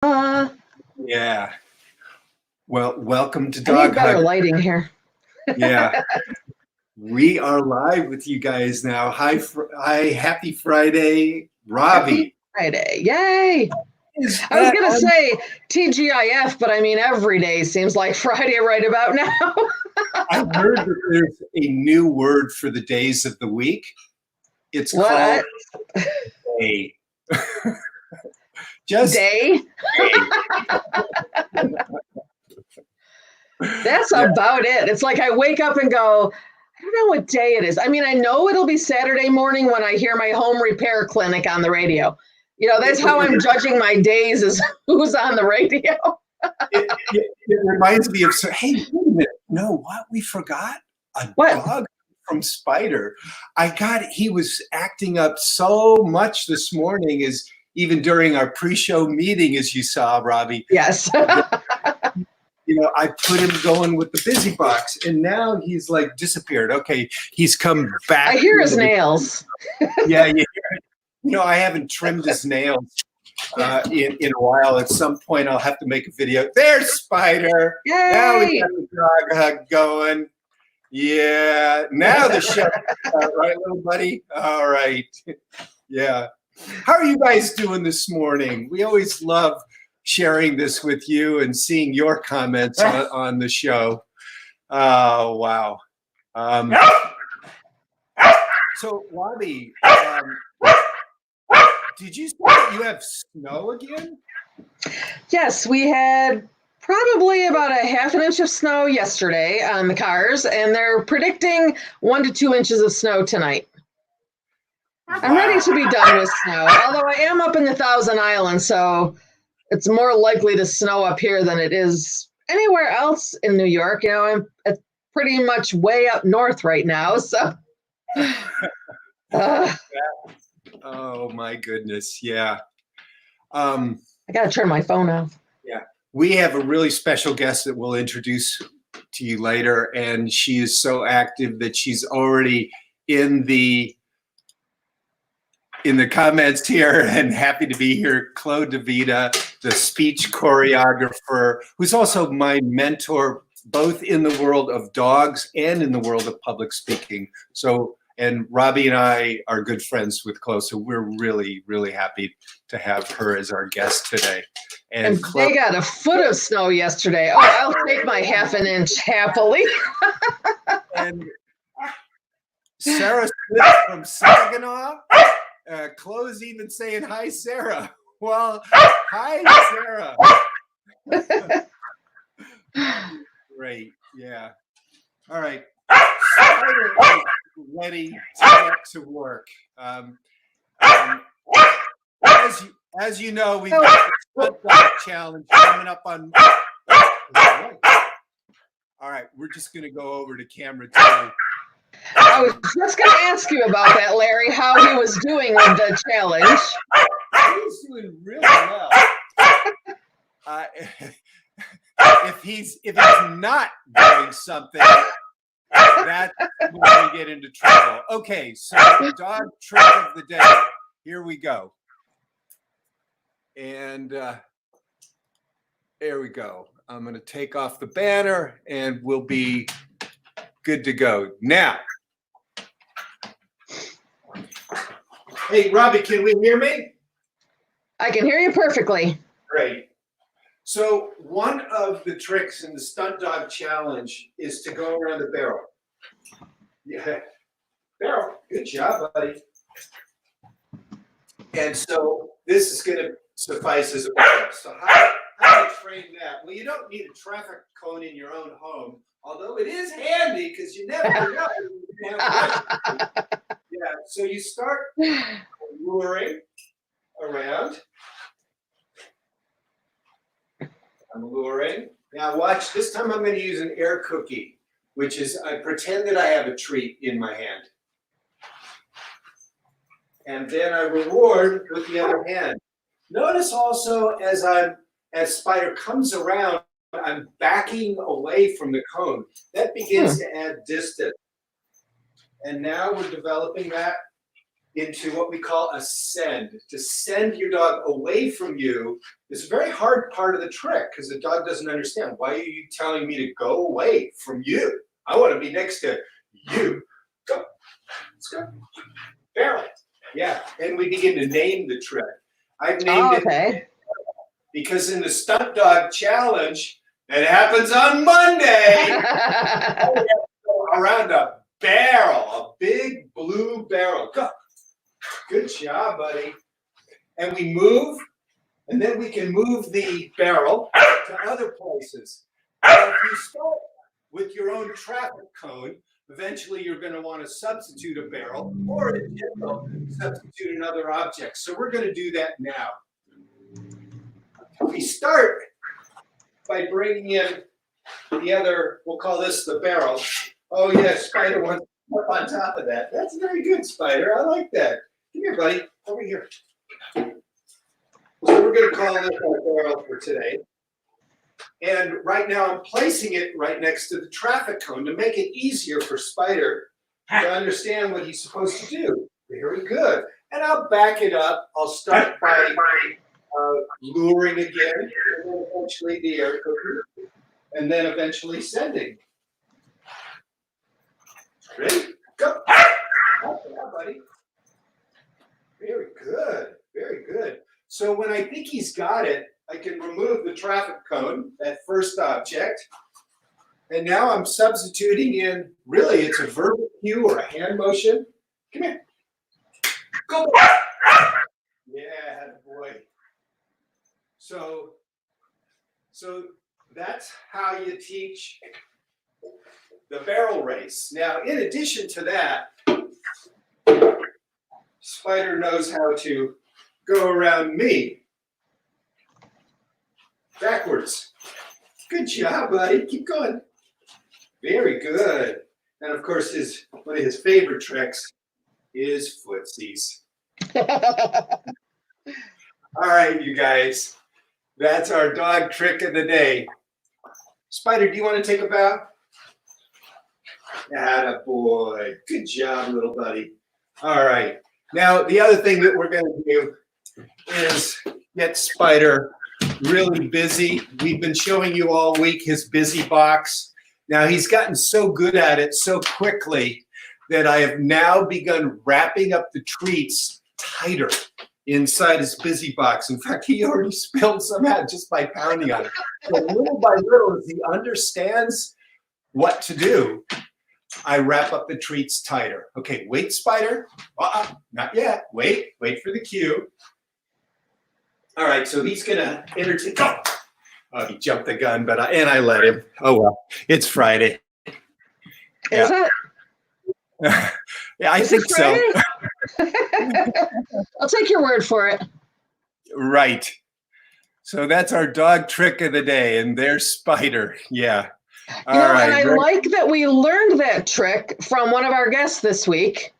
Yeah. Well, welcome to I Dog need better Hug. lighting here. Yeah. We are live with you guys now. Hi, happy Friday, Robbie. Happy Friday. Yay. Is I was that going to on- say TGIF, but I mean, every day seems like Friday right about now. I heard that there's a new word for the days of the week. It's called day. Just day? day. That's about it. It's like I wake up and go, I don't know what day it is. I mean, I know it'll be Saturday morning when I hear my home repair clinic on the radio. You know, that's how I'm judging my days, is who's on the radio. It reminds me of, hey, wait a minute. No, what? We forgot a dog from Spider. He was acting up so much this morning, as even during our pre-show meeting, as you saw, Robbie. Yes. You know, I put him going with the busy box, and now he's like disappeared. Okay, he's come back. I hear his nails. Yeah, you hear it. You know, I haven't trimmed his nails in a while. At some point, I'll have to make a video. There's Spider. Yay! Now we got the dog hug going. Yeah. Now the show, right, little buddy? All right. Yeah. How are you guys doing this morning? We always love sharing this with you and seeing your comments on the show. Oh, wow. So, Robbie, did you say that you have snow again? Yes, we had probably about a half an inch of snow yesterday on the cars, and they're predicting 1 to 2 inches of snow tonight. Wow. I'm ready to be done with snow, although I am up in the Thousand Islands, so it's more likely to snow up here than it is anywhere else in New York. You know, I'm pretty much way up north right now, so. Oh my goodness, yeah. I gotta turn my phone off. Yeah, we have a really special guest that we'll introduce to you later, and she is so active that she's already in the comments here, and happy to be here. Chloe DiVITA, the speech choreographer, who's also my mentor, both in the world of dogs and in the world of public speaking. So, and Robbie and I are good friends with Chloe, so we're really, really happy to have her as our guest today. And they got a foot of snow yesterday. Oh, I'll take my half an inch happily. And Sarah Smith from Saginaw. Chloe's even saying hi, Sarah. Well, hi, Sarah. Great, yeah. All right. Spider is ready to get to work. As you know, we've got the Stunt Dog Challenge coming up on. All right, we're just going to go over to camera 2. I was just going to ask you about that, Larry, how he was doing with the challenge. He's doing really well. If he's not doing something, that's when we get into trouble. Okay, so the dog trick of the day. Here we go. And there we go. I'm going to take off the banner, and we'll be good to go. Now, hey, Robbie, can we hear me? I can hear you perfectly. Great. So one of the tricks in the Stunt Dog Challenge is to go around the barrel. Yeah, barrel. Good job, buddy. And so this is going to suffice as a warm-up. So how do I train that? Well, you don't need a traffic cone in your own home, although it is handy because you never know. Yeah, so you start luring around. I'm luring. Now watch, this time I'm going to use an air cookie, which is I pretend that I have a treat in my hand. And then I reward with the other hand. Notice also as Spider comes around, I'm backing away from the cone. That begins to add distance. And now we're developing that into what we call a send. To send your dog away from you is a very hard part of the trick because the dog doesn't understand. Why are you telling me to go away from you? I want to be next to you. Go. Let's go. Barrel. Yeah. And we begin to name the trick. I've named it because in the Stunt Dog Challenge, it happens on Monday. Around a barrel, a big blue barrel. Go. Good job, buddy. And we move, and then we can move the barrel to other places. Now, if you start with your own traffic cone, eventually you're going to want to substitute a barrel or in general, substitute another object. So we're going to do that now. We start by bringing in the other, we'll call this the barrel. Oh, yeah, Spider wants to up on top of that. That's very good, Spider. I like that. Come here, buddy. Over here. So we're going to call this our barrel for today. And right now I'm placing it right next to the traffic cone to make it easier for Spider to understand what he's supposed to do. Very good. And I'll back it up. I'll start by luring again, and then eventually the air cooker, and then eventually sending. Ready? Go. Yeah, buddy. Very good. Very good. So when I think he's got it, I can remove the traffic cone, that first object. And now I'm substituting in, really, it's a verbal cue or a hand motion. Come here. Go. Yeah, boy. So that's how you teach the barrel race. Now, in addition to that, Spider knows how to go around me backwards. Good job, buddy. Keep going. Very good. And of course, one of his favorite tricks is footsies. All right, you guys. That's our dog trick of the day. Spider, do you want to take a bow? Atta boy. Good job, little buddy. All right. Now, the other thing that we're going to do is get Spider really busy. We've been showing you all week his busy box. Now, he's gotten so good at it so quickly that I have now begun wrapping up the treats tighter inside his busy box. In fact, he already spilled some out just by pounding on it. So little by little, as he understands what to do, I wrap up the treats tighter. Okay, wait, Spider. Not yet. Wait for the cue. All right, so he's gonna entertain. Oh, he jumped the gun, but I let him. Oh well, it's Friday. Is it? Yeah, I think so. I'll take your word for it. Right. So that's our dog trick of the day, and there's Spider. Yeah. All right. And I like that we learned that trick from one of our guests this week.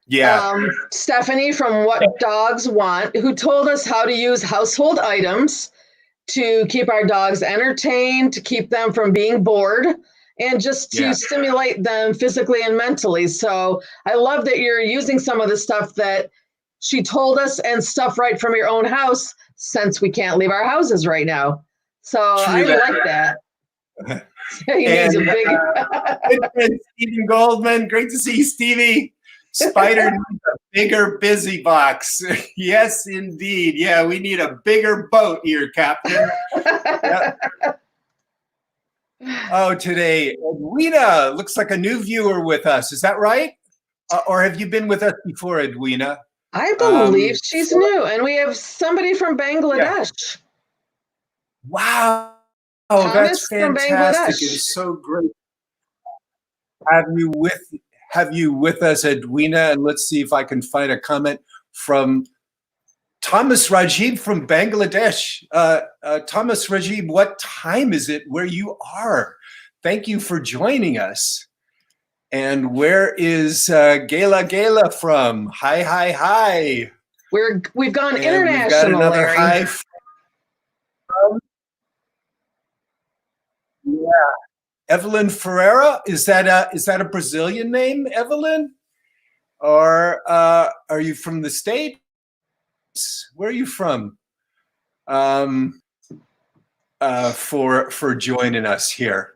Yeah. Stephanie from What Dogs Want, who told us how to use household items to keep our dogs entertained, to keep them from being bored, and just to stimulate them physically and mentally. So I love that you're using some of the stuff that she told us and stuff right from your own house, since we can't leave our houses right now. So I like that. He needs a big and Stephen Goldman, great to see you, Stevie. Spider needs a bigger busy box. Yes, indeed. Yeah, we need a bigger boat here, Captain. Yep. Oh, today, Edwina looks like a new viewer with us. Is that right? Or have you been with us before, Edwina? I believe she's new. And we have somebody from Bangladesh. Yeah. Wow. Oh, Thomas that's fantastic. It's so great. Have you with us, Edwina? And let's see if I can find a comment from Thomas Rajib from Bangladesh. Thomas Rajib, what time is it where you are? Thank you for joining us. And where is Gayla from? Hi, hi, hi. We've gone and international. We've got another Larry. hi from, Evelyn Ferreira. Is that a Brazilian name, Evelyn? or are you from the States? Where are you from? For joining us here.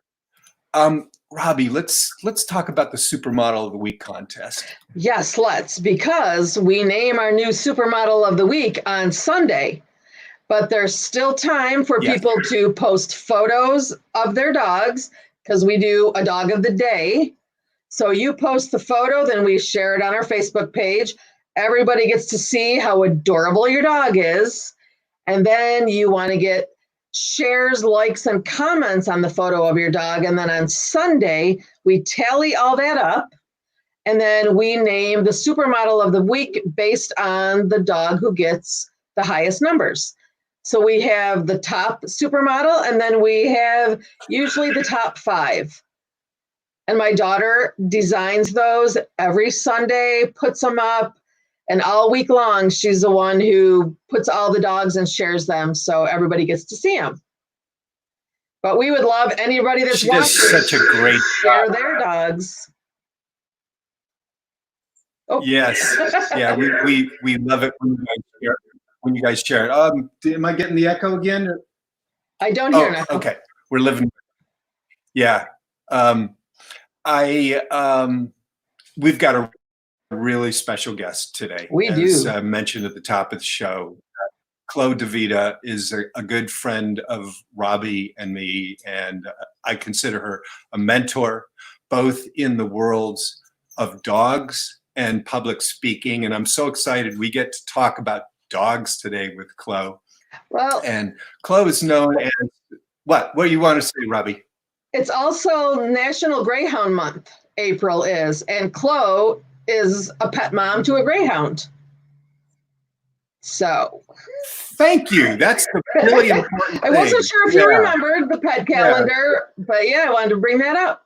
Robbie, let's talk about the Supermodel of the Week contest. Yes, let's, because we name our new Supermodel of the Week on Sunday, but there's still time for people to post photos of their dogs, because we do a dog of the day. So you post the photo, then we share it on our Facebook page. Everybody gets to see how adorable your dog is. And then you want to get shares, likes, and comments on the photo of your dog. And then on Sunday, we tally all that up. And then we name the Supermodel of the Week based on the dog who gets the highest numbers. So we have the top Supermodel, and then we have usually the top 5. And my daughter designs those every Sunday, puts them up, and all week long, she's the one who puts all the dogs and shares them so everybody gets to see them. But we would love anybody that's watching such a great share their dogs. Oh. Yes, yeah, we love it when you guys share it. Am I getting the echo again? I don't hear an echo. Okay, we're living. Yeah, we've got a really special guest today. We do. As mentioned at the top of the show, Chloe DiVITA is a good friend of Robbie and me, and I consider her a mentor, both in the worlds of dogs and public speaking. And I'm so excited we get to talk about dogs today with Chloe. Well, and Chloe is known as what? What do you want to say, Robbie? It's also National Greyhound Month. April is, and Chloe is a pet mom to a greyhound. So thank you. That's the really important thing. I wasn't sure if you remembered the pet calendar, but yeah, I wanted to bring that up.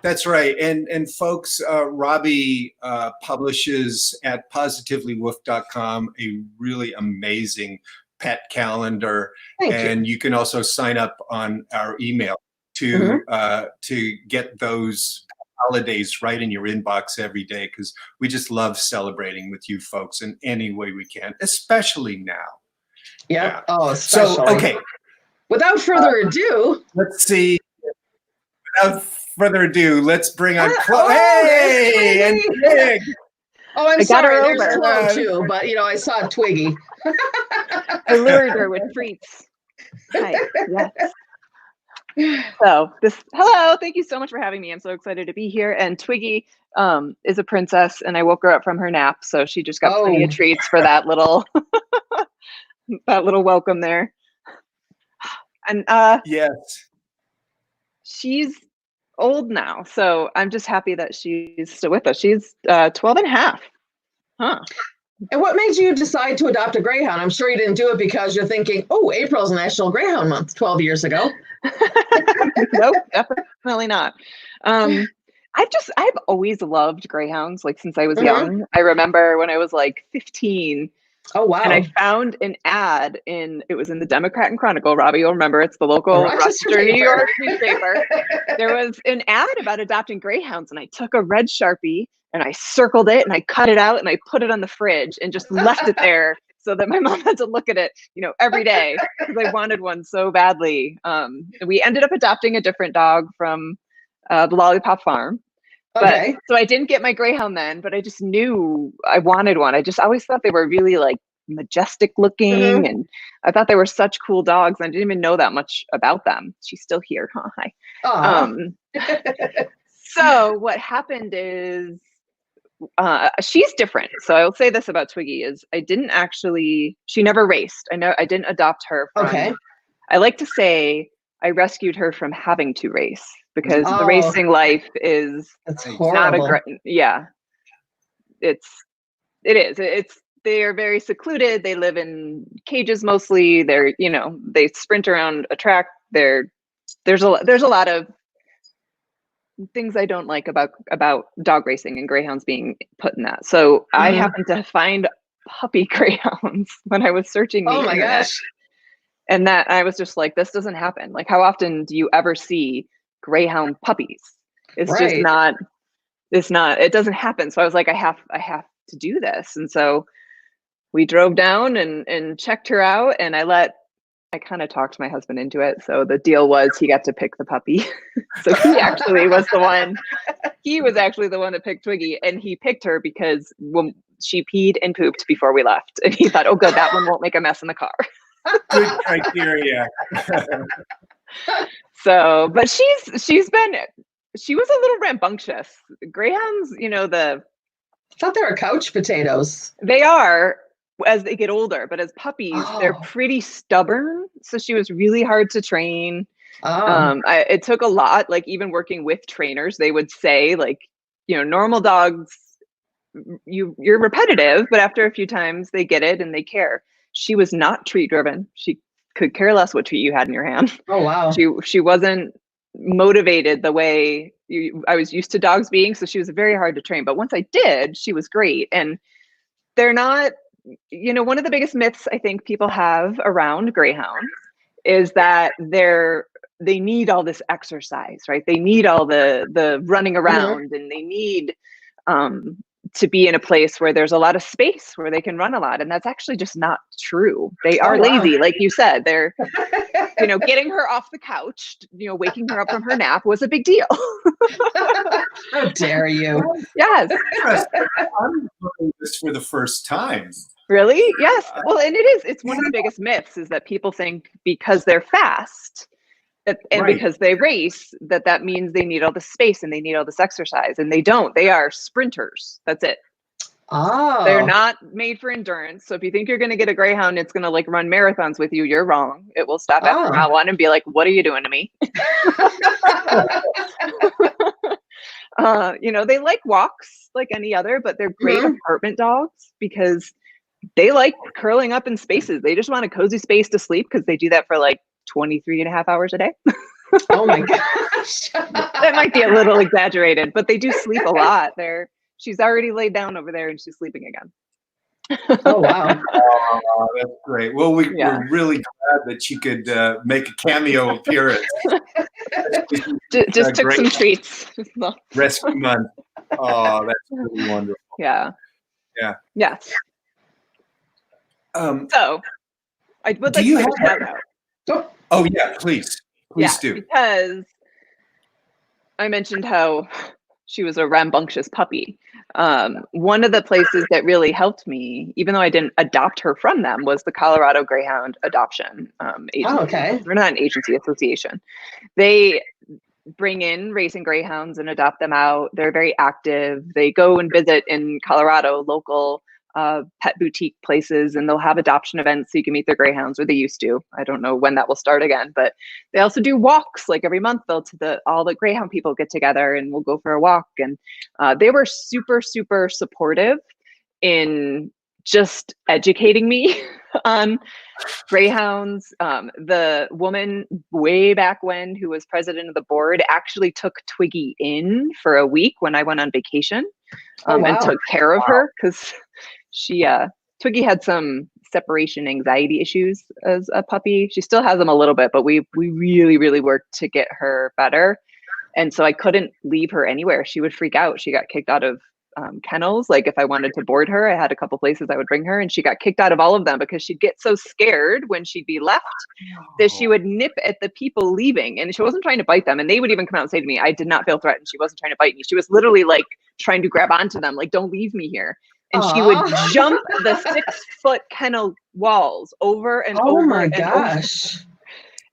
That's right. And folks, Robbie publishes at positivelywoof.com a really amazing pet calendar. And you can also sign up on our email to get those holidays right in your inbox every day, because we just love celebrating with you folks in any way we can, especially now. Yeah. Oh, especially. So, okay. Without further ado, let's see. Without further ado, let's bring on Chloe. Hey, and Twig. Oh, I'm sorry. There's Chloe too, but you know, I saw Twiggy. I lured her with treats. Hi. Yes. So hello, thank you so much for having me. I'm so excited to be here. And Twiggy is a princess, and I woke her up from her nap, so she just got plenty of treats for that little that little welcome there. And yes, she's old now, so I'm just happy that she's still with us. She's 12 and a half. Huh. And what made you decide to adopt a greyhound? I'm sure you didn't do it because you're thinking, oh, April's National Greyhound Month 12 years ago. Nope, definitely not. I've always loved greyhounds, like since I was young. I remember when I was like 15. Oh, wow. And I found an ad it was in the Democrat and Chronicle. Robbie, you'll remember, it's the local Rochester, New York newspaper. There was an ad about adopting greyhounds, and I took a red Sharpie and I circled it and I cut it out and I put it on the fridge and just left it there so that my mom had to look at it, every day, because I wanted one so badly. We ended up adopting a different dog from the Lollipop Farm. But, so I didn't get my greyhound then, but I just knew I wanted one. I just always thought they were really like majestic looking, and I thought they were such cool dogs. I didn't even know that much about them. She's still here, huh? Hi. So what happened is she's different. So I'll say this about Twiggy is she never raced. I didn't adopt her from, I like to say I rescued her from having to race, because the racing life is not a great, it is. They are very secluded. They live in cages mostly. They're, they sprint around a track. There's a lot of things I don't like about dog racing and greyhounds being put in that. So I happened to find puppy greyhounds when I was searching the internet. Gosh. And that I was just like, this doesn't happen. Like, how often do you ever see greyhound puppies? It's it doesn't happen. So I was like, I have to do this. And so we drove down and checked her out, and I kind of talked my husband into it. So the deal was he got to pick the puppy. So he actually was the one. He was actually the one that picked Twiggy, and he picked her because when she peed and pooped before we left, and he thought, oh, good, that one won't make a mess in the car. Good criteria. So, but she was a little rambunctious. Greyhounds, I thought they were couch potatoes. they are as they get older, but as puppies, they're Oh. pretty stubborn. So she was really hard to train. Oh. It took a lot, like even working with trainers, they would say like, normal dogs, you're repetitive, but after a few times they get it and they care. She was not treat driven. She could care less what treat you had in your hand. Oh, wow. She wasn't motivated the way I was used to dogs being. So she was very hard to train. But once I did, she was great. And they're not, one of the biggest myths I think people have around greyhounds is that they need all this exercise, right? They need all the running around, and they need to be in a place where there's a lot of space where they can run a lot. And that's actually just not true. They are lazy. Like you said, they're, getting her off the couch, waking her up from her nap was a big deal. How dare you? Yes. I'm doing this for the first time. Really? Yes. Well, and it's one of the biggest myths is that people think because they're fast and because they race, that means they need all this space and they need all this exercise, and they don't. They are sprinters. That's it. Oh. They're not made for endurance. So if you think you're going to get a greyhound, it's going to like run marathons with you, you're wrong. It will stop after mile 1 and be like, what are you doing to me? They like walks like any other, but they're great apartment dogs because they like curling up in spaces. They just want a cozy space to sleep because they do that for like 23 and a half hours a day. Oh my gosh. That might be a little exaggerated, but they do sleep a lot. She's already laid down over there and she's sleeping again. Oh, wow. Oh, that's great. Well, we're really glad that you could make a cameo appearance. Just took some treats. Rescue month. Oh, that's really wonderful. Yeah. Yeah. Yes. So I would like to give a shout out. Oh yeah, please do. Because I mentioned how she was a rambunctious puppy. One of the places that really helped me, even though I didn't adopt her from them, was the Colorado Greyhound Adoption Agency. Oh, okay. We're not an agency, association. They bring in racing greyhounds and adopt them out. They're very active. They go and visit in Colorado local pet boutique places, and they'll have adoption events so you can meet their greyhounds, or they used to. I don't know when that will start again, but they also do walks like every month. All the greyhound people get together and we'll go for a walk. And they were super, super supportive in just educating me on greyhounds. The woman way back when who was president of the board actually took Twiggy in for a week when I went on vacation and took care of her because Twiggy had some separation anxiety issues as a puppy. She still has them a little bit, but we really, really worked to get her better. And so I couldn't leave her anywhere. She would freak out. She got kicked out of kennels. Like if I wanted to board her, I had a couple places I would bring her, and she got kicked out of all of them because she'd get so scared when she'd be left that she would nip at the people leaving. And she wasn't trying to bite them. And they would even come out and say to me, I did not feel threatened. She wasn't trying to bite me. She was literally like trying to grab onto them, like, don't leave me here. And she would jump the 6-foot kennel walls over and over. Oh my gosh. Over.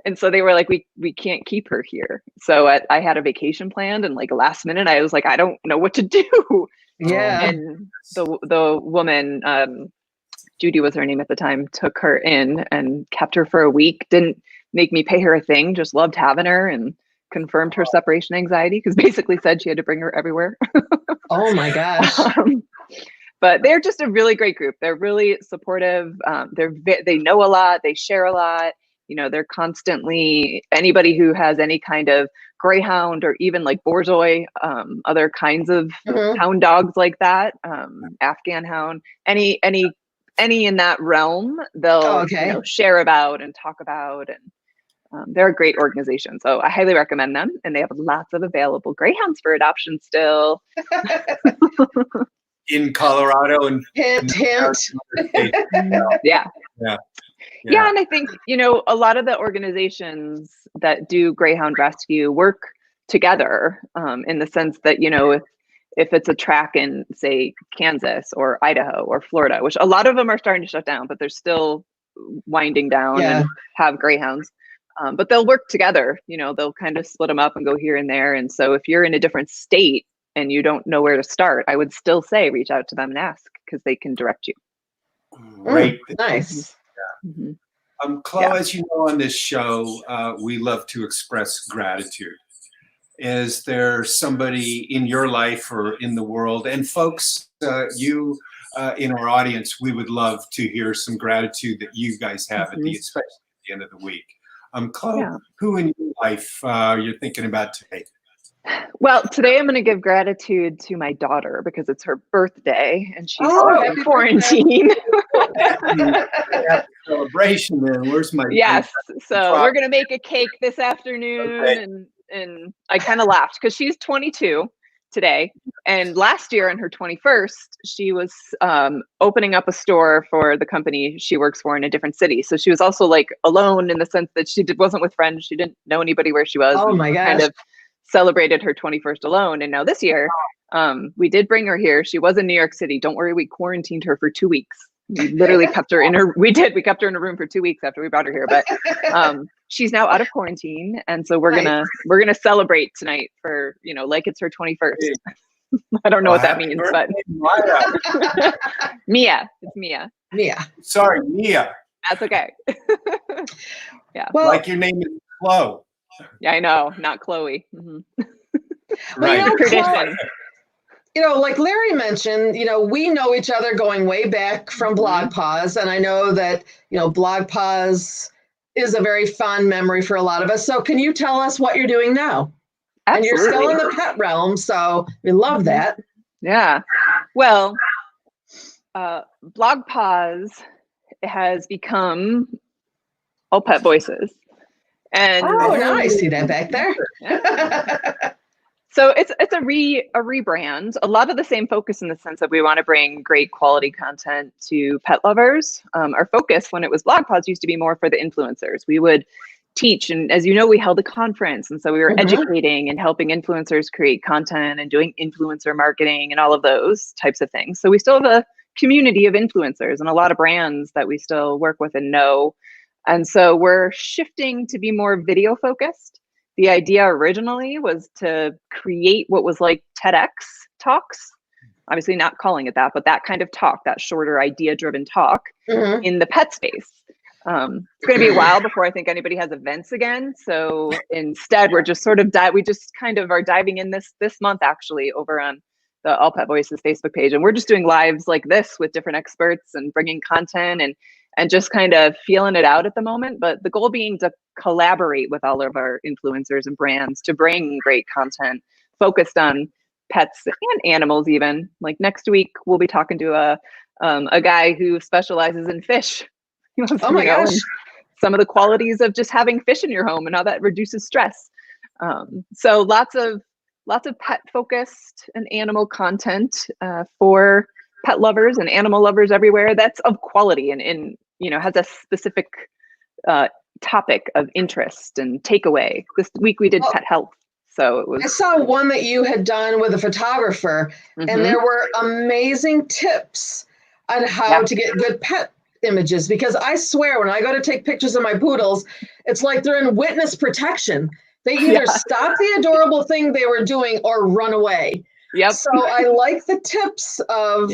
And so they were like, we can't keep her here. So I had a vacation planned, and like last minute, I was like, I don't know what to do. Yeah. And the woman, Judy was her name at the time, took her in and kept her for a week. Didn't make me pay her a thing, just loved having her, and confirmed her separation anxiety because basically said she had to bring her everywhere. Oh my gosh. But they're just a really great group. They're really supportive. They know a lot. They share a lot. They're constantly, anybody who has any kind of greyhound or even like borzoi, other kinds of hound dogs like that, Afghan hound, any in that realm, they'll share about and talk about. They're a great organization, so I highly recommend them, and they have lots of available Greyhounds for adoption still. In Colorado and hint. Yeah. Yeah, And I think, you know, a lot of the organizations that do Greyhound rescue work together in the sense that, you know, if it's a track in, say, Kansas or Idaho or Florida, which a lot of them are starting to shut down, but they're still winding down and have Greyhounds. But they'll work together, you know, they'll kind of split them up and go here and there. And so if you're in a different state and you don't know where to start, I would still say reach out to them and ask, because they can direct you. Great. Nice. Chloe, as you know, on this show, we love to express gratitude. Is there somebody in your life or in the world, and folks, you in our audience, we would love to hear some gratitude that you guys have especially at the end of the week. Chloe, who in your life you're thinking about today? Well, today I'm going to give gratitude to my daughter because it's her birthday and she's in quarantine. Celebration then. Where's my so we're going to make a cake this afternoon, and I kind of laughed because she's 22 today, and last year on her 21st she was opening up a store for the company she works for in a different city. So she was also like alone in the sense that she wasn't with friends, she didn't know anybody where she was. Oh my gosh. Kind of celebrated her 21st alone. And now this year we did bring her here. She was in New York City. Don't worry, we quarantined her for 2 weeks. We literally kept her in her we kept her in a room for 2 weeks after we brought her here, but she's now out of quarantine, and so we're gonna celebrate tonight for, you know, like it's her 21st. I don't know what that means, but Mia. It's Mia. Sorry, Mia. That's okay. Well, like your name is Flo. Yeah, I know, not Chloe. Well, you know, tradition. You know, like Larry mentioned, you know, we know each other going way back from Blog Pause, and I know that, you know, Blog Pause is a very fond memory for a lot of us. So can you tell us what you're doing now? Absolutely. And you're still in the pet realm, so we love that. Yeah. Well, Blog Pause has become AllPetVoices. And now I see that back there. So it's a rebrand. A lot of the same focus in the sense that we want to bring great quality content to pet lovers. Our focus when it was Blog Pause used to be more for the influencers. We would teach, and as you know, we held a conference, and so we were educating and helping influencers create content and doing influencer marketing and all of those types of things. So we still have a community of influencers and a lot of brands that we still work with and know. And so we're shifting to be more video focused. The idea originally was to create what was like TEDx talks, obviously not calling it that, but that kind of talk, that shorter idea driven talk in the pet space. It's going to be a while before I think anybody has events again. So instead, we're just sort of we just kind of are diving in this month actually over on the AllPetVoices Facebook page, and we're just doing lives like this with different experts and bringing content and just kind of feeling it out at the moment. But the goal being to collaborate with all of our influencers and brands to bring great content focused on pets and animals even. Like next week, we'll be talking to a guy who specializes in fish. Oh my gosh. Some of the qualities of just having fish in your home and how that reduces stress. So lots of pet focused and animal content for pet lovers and animal lovers everywhere. That's of quality and has a specific topic of interest and takeaway. This week we did pet health. So it was. I saw one that you had done with a photographer, and there were amazing tips on how to get good pet images, because I swear when I go to take pictures of my poodles, it's like they're in witness protection. They either stop the adorable thing they were doing or run away. Yep. So I like the tips of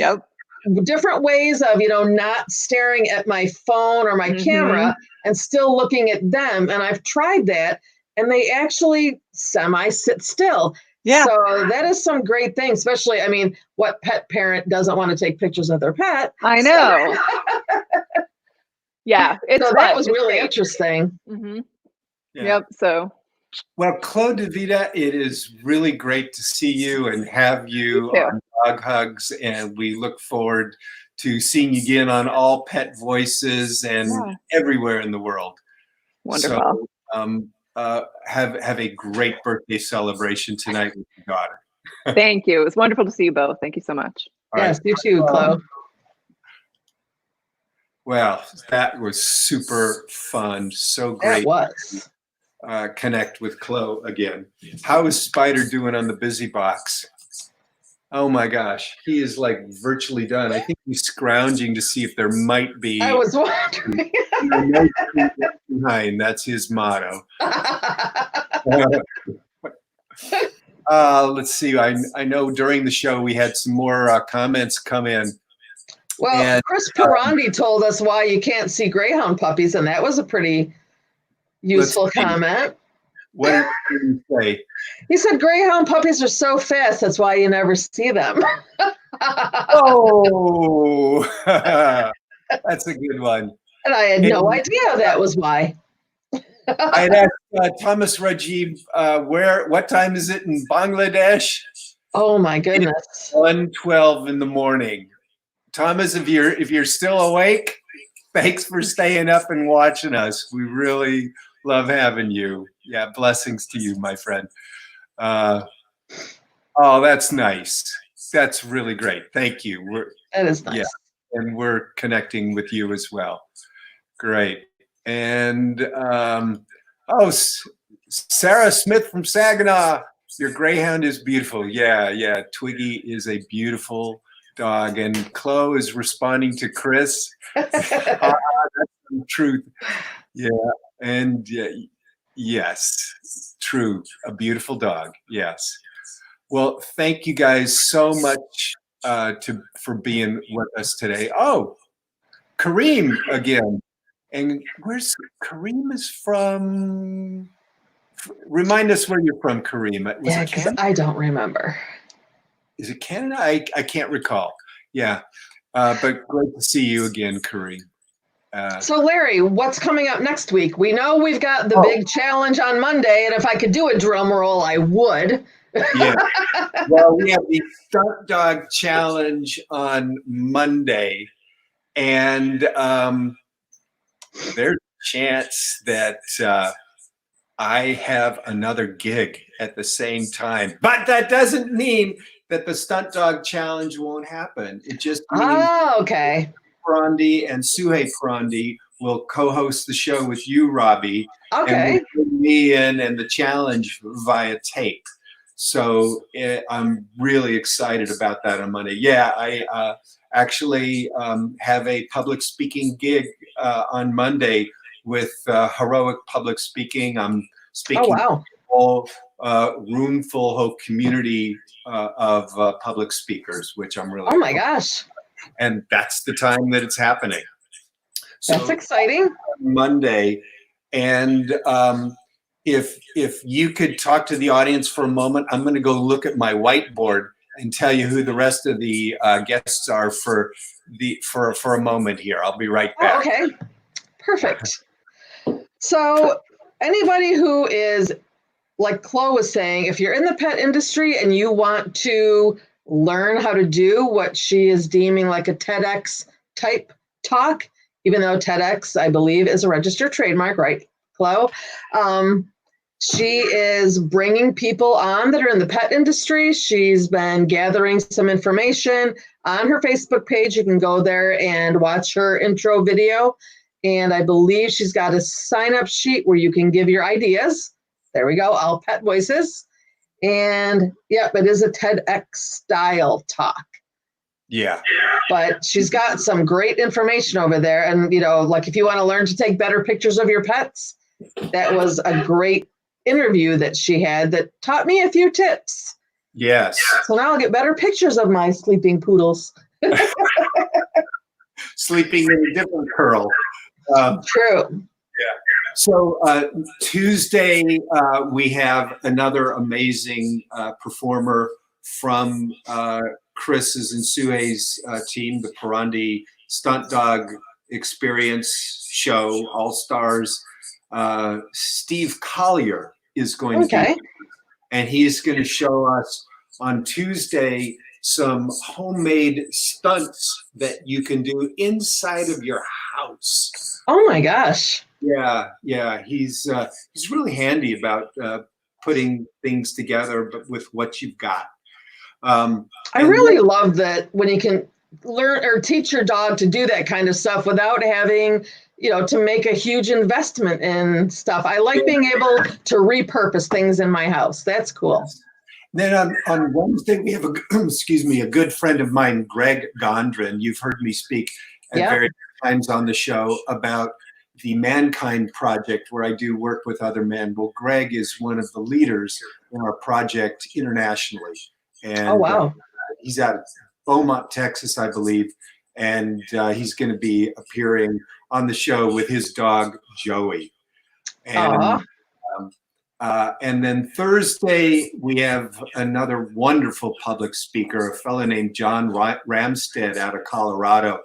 different ways of, not staring at my phone or my camera and still looking at them. And I've tried that, and they actually semi-sit still. Yeah. So that is some great thing, especially, what pet parent doesn't want to take pictures of their pet? I know. Yeah. So that was really interesting. Yep. So. Well, Claude DiVITA, it is really great to see you and have you on Dog Hugs, and we look forward to seeing you again on AllPetVoices and everywhere in the world. Wonderful. So, Have a great birthday celebration tonight with your daughter. Thank you. It was wonderful to see you both. Thank you so much. All right. Yes, you too, Chloe. Well, that was super fun. So It great. was. Connect with Chloe again. How is Spider doing on the busy box? Oh my gosh, he is like virtually done. I think he's scrounging to see if there might be. I was wondering. Behind. That's his motto. Let's see. I know during the show we had some more comments come in. Well, And, Chris Perandi told us why you can't see Greyhound puppies, and that was a pretty useful comment. What did you say? He said Greyhound puppies are so fast, that's why you never see them. Oh, that's a good one. And I had no idea that was why. I had asked Thomas Rajib, what time is it in Bangladesh? Oh my goodness. 1:12 in the morning. Thomas, if you're still awake, thanks for staying up and watching us. We really love having you. Yeah, blessings to you, my friend. Oh, that's nice. That's really great. Thank you. That is nice. Yeah, and we're connecting with you as well. Great. And Sarah Smith from Saginaw, your Greyhound is beautiful. Yeah. Twiggy is a beautiful dog, and Chloe is responding to Chris. That's the truth. Yeah, and yes, true. A beautiful dog. Yes. Well, thank you guys so much for being with us today. Oh, Kareem again. And where's Kareem is from? Remind us where you're from, Kareem. Yeah, because I don't remember. Is it Canada? I can't recall. Yeah, but great to see you again, Kareem. So Larry, what's coming up next week? We know we've got the big challenge on Monday, and if I could do a drum roll, I would. Yeah. Well, we have the Stunt Dog Challenge on Monday, and there's a chance that I have another gig at the same time. But that doesn't mean that the Stunt Dog Challenge won't happen. It just means okay. Prandi and Suhey Prandi will co-host the show with you, Robbie. Okay. And we'll bring me in and the challenge via tape. So I'm really excited about that on Monday. Yeah, I actually have a public speaking gig on Monday with Heroic Public Speaking. I'm speaking to a whole room full, whole community of public speakers, which I'm really gosh. And that's the time that it's happening. So that's exciting. Monday. And if you could talk to the audience for a moment, I'm going to go look at my whiteboard and tell you who the rest of the guests are for a moment here. I'll be right back. Okay, perfect. So anybody who is, like Chloe was saying, if you're in the pet industry and you want to learn how to do what she is deeming like a TEDx type talk, even though TEDx, I believe, is a registered trademark, right, Chloe? She is bringing people on that are in the pet industry. She's been gathering some information on her Facebook page. You can go there and watch her intro video. And I believe she's got a sign-up sheet where you can give your ideas. There we go, AllPetVoices. And yep, it is a TEDx style talk. Yeah. But she's got some great information over there. And, you know, like if you want to learn to take better pictures of your pets, that was a great interview that she had that taught me a few tips. Yes. So now I'll get better pictures of my sleeping poodles. Sleeping in a different curl. True. Yeah. So Tuesday, we have another amazing performer from Chris's and Suhey's team, the Parandi Stunt Dog Experience Show, All Stars. Steve Collier is going to be, and he's going to show us on Tuesday some homemade stunts that you can do inside of your house. Oh my gosh. Yeah. He's really handy about putting things together, but with what you've got. I really love that when you can learn or teach your dog to do that kind of stuff without having, to make a huge investment in stuff. I like being able to repurpose things in my house. That's cool. Yes. Then on Wednesday, we have a good friend of mine, Greg Gondrin. You've heard me speak at various times on the show about the Mankind Project, where I do work with other men. Well, Greg is one of the leaders in our project internationally. And oh, wow. He's out of Beaumont, Texas, I believe. And he's going to be appearing on the show with his dog, Joey. And and then Thursday, we have another wonderful public speaker, a fellow named John Ramstead out of Colorado.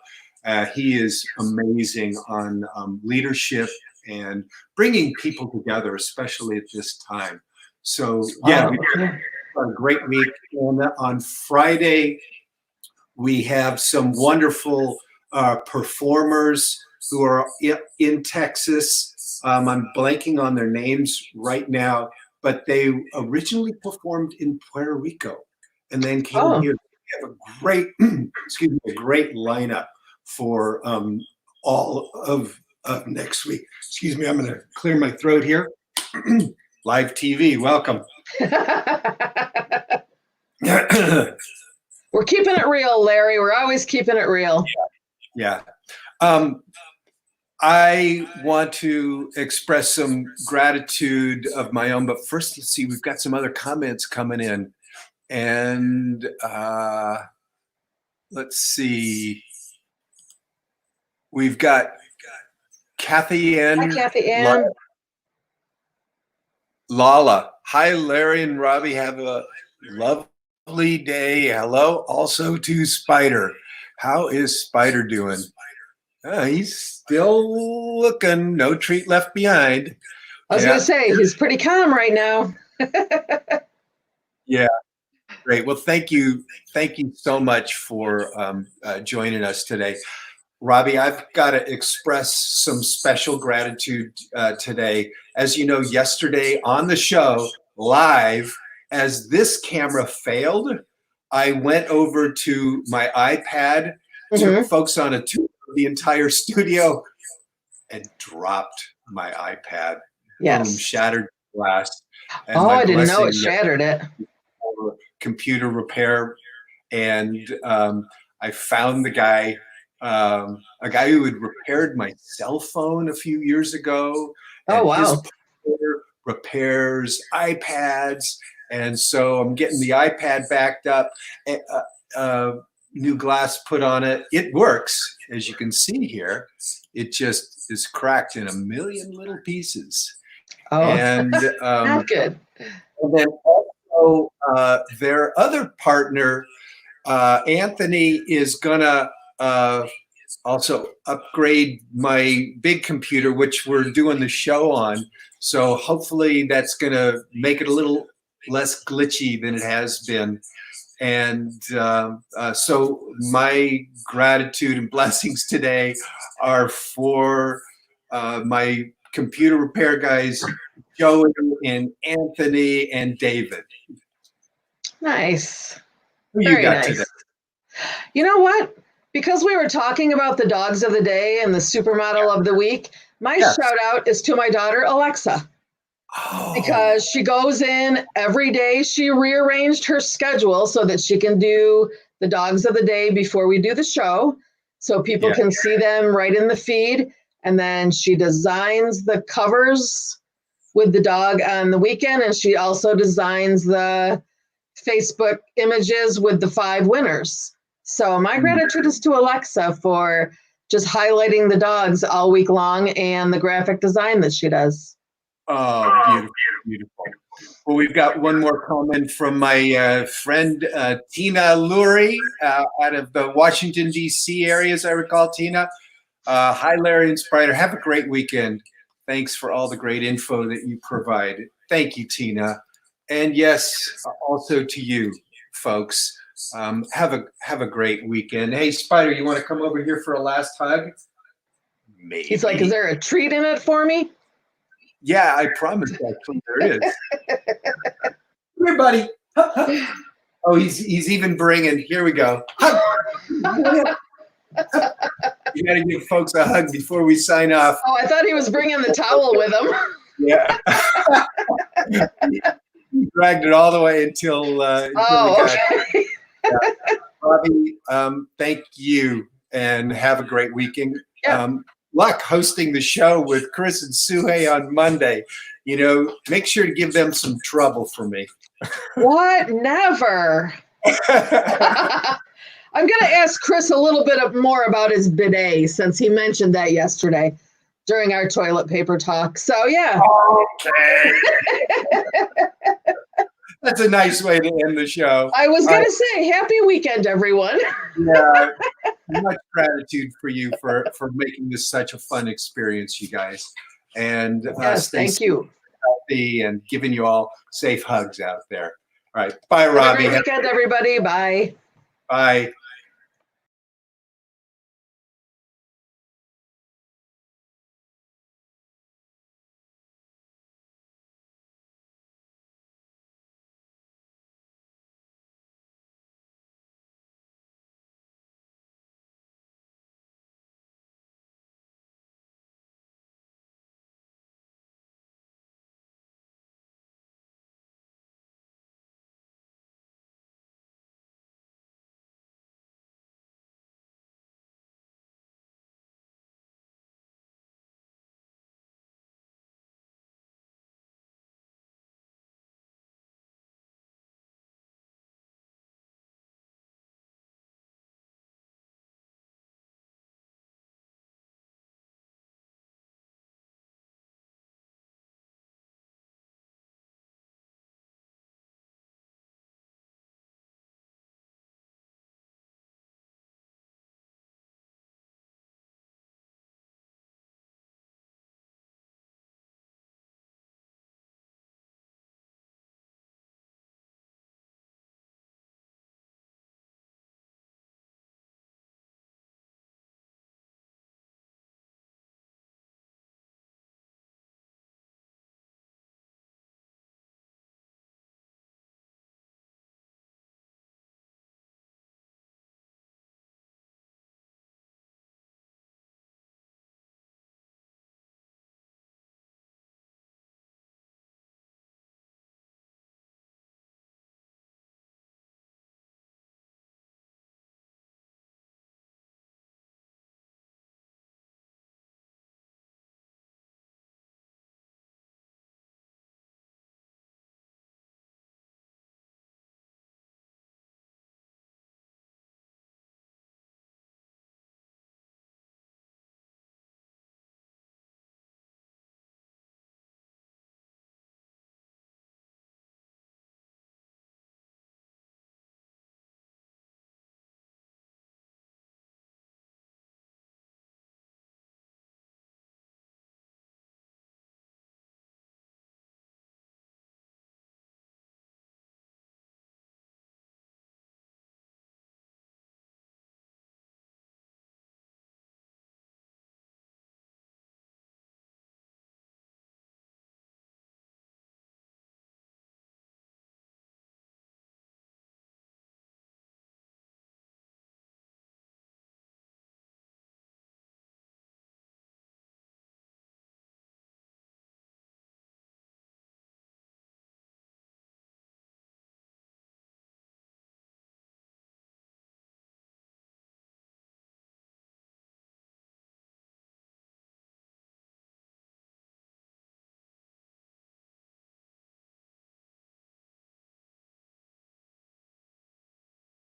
He is amazing on leadership and bringing people together, especially at this time. So, yeah, we had a great week. And on Friday, we have some wonderful performers who are in Texas. I'm blanking on their names right now, but they originally performed in Puerto Rico and then came here. We have a great, a great lineup for all of next week. Excuse me, I'm going to clear my throat here. Live TV, welcome. We're keeping it real, Larry. We're always keeping it real. Yeah. I want to express some gratitude of my own, but first, let's see, we've got some other comments coming in. And let's see. We've got Kathy Ann. Hi, Kathy Ann. Lala. Hi, Larry and Robbie. Have a lovely day. Hello also to Spider. How is Spider doing? He's still looking. No treat left behind. I was going to say, he's pretty calm right now. Yeah. Great. Well, thank you. Thank you so much for joining us today. Robbie, I've got to express some special gratitude today. As you know, yesterday on the show, live, as this camera failed, I went over to my iPad, took folks on a tour of the entire studio, and dropped my iPad. Yes. Boom, shattered glass. And I didn't know it shattered it. Computer repair. And I found the guy, a guy who had repaired my cell phone a few years ago. Oh, wow. His repairs iPads. And so I'm getting the iPad backed up, new glass put on it. It works, as you can see here. It just is cracked in a million little pieces. Oh, and not good. And then also their other partner, Anthony, is gonna also upgrade my big computer, which we're doing the show on. So hopefully that's gonna make it a little less glitchy than it has been. And so my gratitude and blessings today are for my computer repair guys, Joey and Anthony and David. Nice. Who Very you got nice. today? You know what? Because we were talking about the dogs of the day and the supermodel of the week, my shout out is to my daughter, Alexa. Oh. Because she goes in every day. She rearranged her schedule so that she can do the dogs of the day before we do the show, so people can see them right in the feed. And then she designs the covers with the dog on the weekend, and she also designs the Facebook images with the 5 winners. So my gratitude is to Alexa for just highlighting the dogs all week long and the graphic design that she does. Oh, beautiful, beautiful. Well, we've got one more comment from my friend Tina Lurie out of the Washington, D.C. area, as I recall, Tina. Hi, Larry and Spider. Have a great weekend. Thanks for all the great info that you provide. Thank you, Tina. And yes, also to you, folks. Have a great weekend. Hey, Spider, you want to come over here for a last hug? maybe. He's like, is there a treat in it for me? Yeah, I promise actually there is. Come here, buddy. Oh, he's even bringing, here we go. You got to give folks a hug before we sign off. Oh, I thought he was bringing the towel with him. Yeah. He dragged it all the way until we got okay. yeah. Robbie, thank you and have a great weekend. Yeah. Luck hosting the show with Chris and Suhei on Monday. You know, make sure to give them some trouble for me. What? Never. I'm going to ask Chris a little bit more about his bidet since he mentioned that yesterday during our toilet paper talk. So, yeah. Okay. That's a nice way to end the show. I was going to say, happy weekend, everyone. Yeah. Much gratitude for you for making this such a fun experience, you guys. And yes, thank you. Healthy and giving you all safe hugs out there. All right. Bye, Robbie. Have a great weekend, everybody. Bye. Bye.